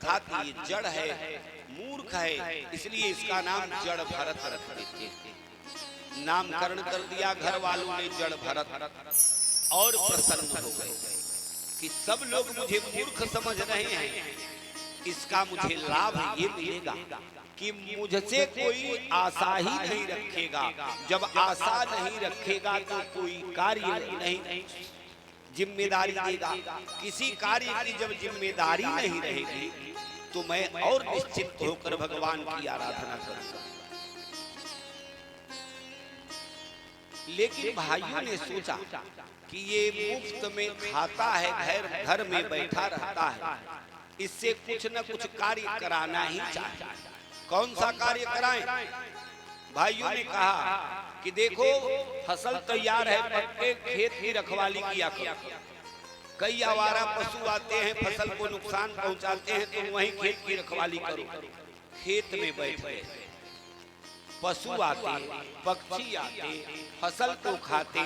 अर्थात ये जड़ है, मूर्ख है, इसलिए इसका नाम जड़ भरत रख देते हैं। नामकरण कर दिया घर वालों ने जड़ भरत, और प्रसन्न हो गए कि सब लोग मुझे मूर्ख समझ रहे हैं, इसका मुझे लाभ ये मिलेगा कि मुझसे कोई आशा ही नहीं रखेगा। जब आशा नहीं रखेगा तो कोई कार्य नहीं जिम्मेदारी देगा। किसी कार्य की जब जिम्मेदारी नहीं रहेगी तो मैं और निश्चित होकर भगवान की आराधना करूंगा। लेकिन भाइयों ने सोचा कि ये मुफ्त में खाता है, घर में बैठा रहता है, इससे कुछ न कुछ कार्य कराना ही चाहिए। कौन सा कार्य कराएं? भाइयों ने कहा कि देखो फसल तैयार है, पक्के खेत की रखवाली किया करो। कई आवारा पशु आते हैं, फसल को नुकसान पहुंचाते हैं, तो वहीं खेत की रखवाली करो। खेत में बैठे पशु आते, पक्षी आते, फसल को खाते,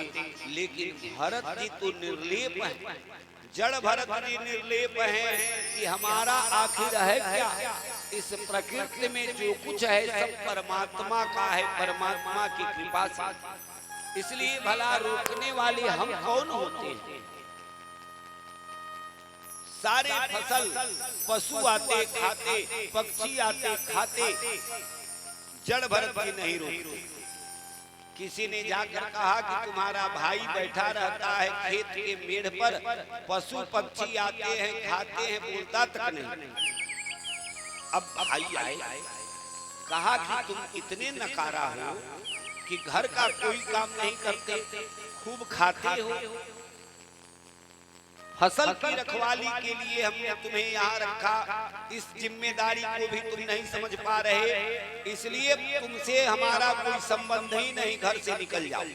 लेकिन भरत जी तो निर्लेप है, जड़ भरत जी निर्लेप है कि हमारा आखिर है क्या? इस प्रकृति में जो कुछ है सब परमात्मा का है, परमात्मा की कृपा से। इसलिए भला रोकने वाले हम कौन होते हैं? सारे फसल पशु आते खाते, पक्षी आते खाते, जड़ भरत जी नहीं रोकते। किसी ने जाकर कहा कि तुम्हारा भाई बैठा रहता है खेत के मेढ़ पर, पशु पक्षी आते हैं खाते हैं, बोलता तक नहीं। अब भाई आए, कहा कि तुम इतने नकारा हो कि घर का कोई काम नहीं करते, खूब खाते हो। फसल की रखवाली के लिए हमने तुम्हें यहाँ रखा, इस जिम्मेदारी को भी तुम नहीं समझ पा रहे, इसलिए तुमसे हमारा कोई संबंध ही नहीं, घर से निकल जाओ।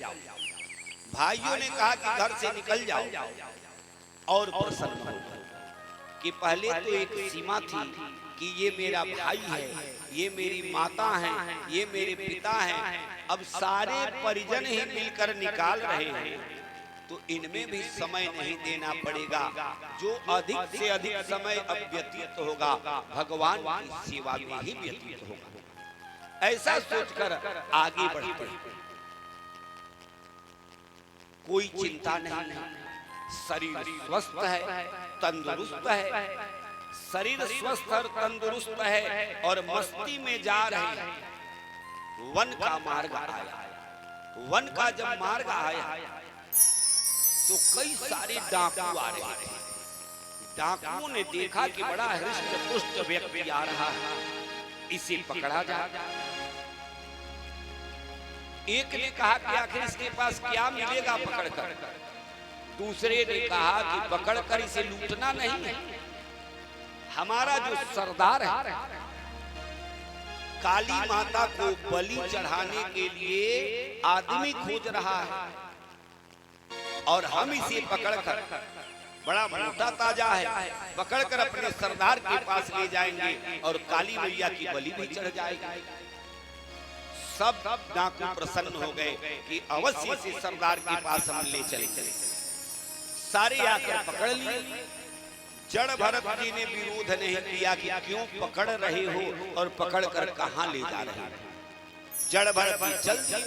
भाइयों ने कहा कि घर से निकल जाओ, और प्रसन्न हो कि पहले तो एक सीमा थी कि ये मेरा भाई है, ये मेरी माता है, ये मेरे पिता हैं, अब सारे परिजन ही मिलकर निकाल रहे हैं, तो इनमें भी समय नहीं देना पड़ेगा। जो अधिक से अधिक समय अब व्यतीत होगा भगवान की सेवा में ही व्यतीत होगा। ऐसा सोचकर आगे बढ़ते, कोई चिंता नहीं, शरीर स्वस्थ है, तंदुरुस्त है, शरीर स्वस्थ और तंदुरुस्त है और मस्ती में जा रहे हैं। वन का मार्ग आया, वन का जब मार्ग आया तो कई सारे डाकू आ रहे थे। डाकुओं ने देखा कि बड़ा हृष्ट पुष्ट व्यक्ति आ रहा है, इसे पकड़ा जाए। एक ने कहा कि आखिर इसके पास क्या मिलेगा पकड़कर। दूसरे ने कहा कि पकड़कर इसे लूटना नहीं, हमारा जो सरदार है काली माता को बलि चढ़ाने के लिए आदमी खोज रहा है, और हम इसे पकड़कर, बड़ा मोटा ताजा है, पकड़कर अपने सरदार के पास ले जाएंगे और काली मैया की बलि भी चढ़ जाएगी। सब डाकू प्रसन्न हो गए कि अवश्य से सरदार के पास हम ले चलेंगे। सारे आकर पकड़ लिए। जड़ भरत जी ने विरोध नहीं किया कि क्यों पकड़ रहे हो और पकड़कर कहां ले जा रहे हो। जड़ भरत जी चल दिए,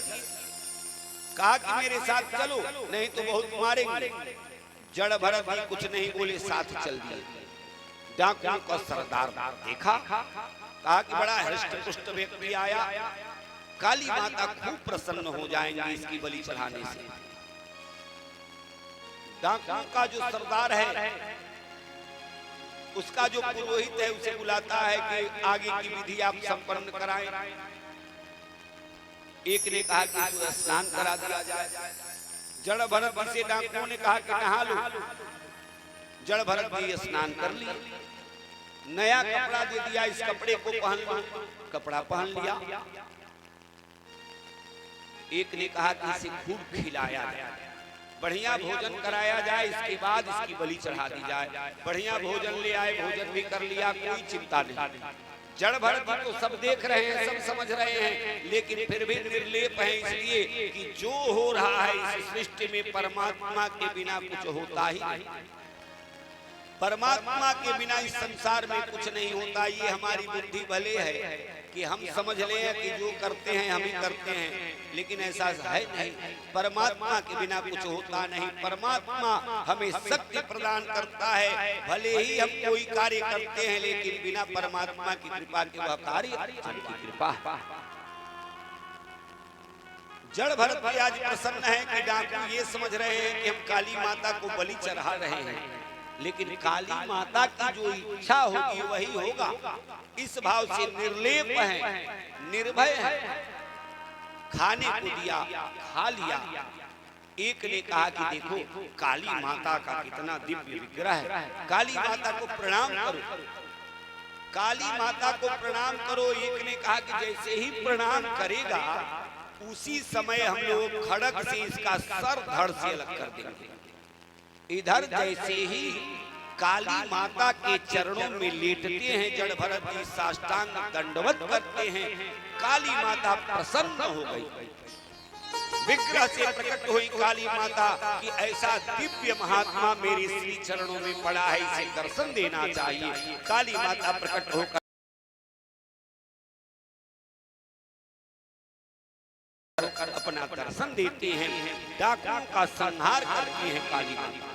कहा कि मेरे साथ चलो नहीं तो बहुत मारेंगे। जड़ भरत जी कुछ नहीं बोले, साथ चल दिए। डाकुओं का सरदार देखा, कहा कि बड़ा हृष्ट पुष्ट व्यक्ति आया, काली माता खूब प्रसन्न हो जाएंगे इसकी बलि चढ़ाने से। डाकुओं का जो सरदार है, उसका जो पुरोहित है, उसे बुलाता है कि आगे की विधि आप संपन्न कराएं। एक ने कहा कि इसको स्नान करा दिया जाए। जड़ भरत जी से डाकुओं ने कहा कि नहा लो। जड़ भरत जी स्नान कर लिए, नया कपड़ा दे दिया, इस कपड़े को पहन लो। कपड़ा पहन लिया। एक ने कहा कि इसे खूब खिलाया जाए, बढ़िया भोजन कराया जाए, इसके बाद इसकी बलि चढ़ा दी जाए। बढ़िया भोजन ले आए, भोजन भी कर लिया, कोई चिंता नहीं। जड़ भरत जी तो सब देख रहे हैं, सब समझ रहे हैं, लेकिन फिर भी निर्लेप है, इसलिए कि जो हो रहा है इस सृष्टि में परमात्मा के बिना कुछ होता ही नहीं। परमात्मा के बिना इस संसार में कुछ नहीं होता। ये हमारी बुद्धि भले है कि हम समझ लें कि जो करते हैं हम ही करते हैं, लेकिन ऐसा है नहीं। परमात्मा के बिना कुछ होता नहीं। परमात्मा हमें शक्ति प्रदान करता है। भले ही हम कोई कार्य करते हैं, लेकिन बिना परमात्मा की कृपा के वह कार्य की कृपा। जड़ भरत भी आज प्रसन्न है कि डाकू ये समझ रहे हैं कि हम काली माता को बलि चढ़ा रहे हैं, लेकिन काली माता की जो इच्छा होगी वही होगा। इस भाव से निर्लेप है, निर्भय है। खाने को दिया, खा लिया। एक ने कहा कि देखो काली माता का कितना दिव्य विग्रह है, काली माता को प्रणाम करो, काली माता को प्रणाम करो। एक ने कहा कि जैसे ही प्रणाम करेगा उसी समय हम लोग खड़ग से इसका सर धड़ से अलग कर देंगे। इधर जैसे ही काली माता के चरणों में लेटते हैं, जड़ भरत जी साष्टांग दंडवत करते हैं। काली माता प्रसन्न हो गई, विग्रह से प्रकट हुई काली माता कि ऐसा दिव्य महात्मा मेरे श्री चरणों में पड़ा है, इसे दर्शन देना चाहिए। काली माता प्रकट होकर अपना दर्शन देते हैं, डाकुओं का संहार करती हैं काली माता।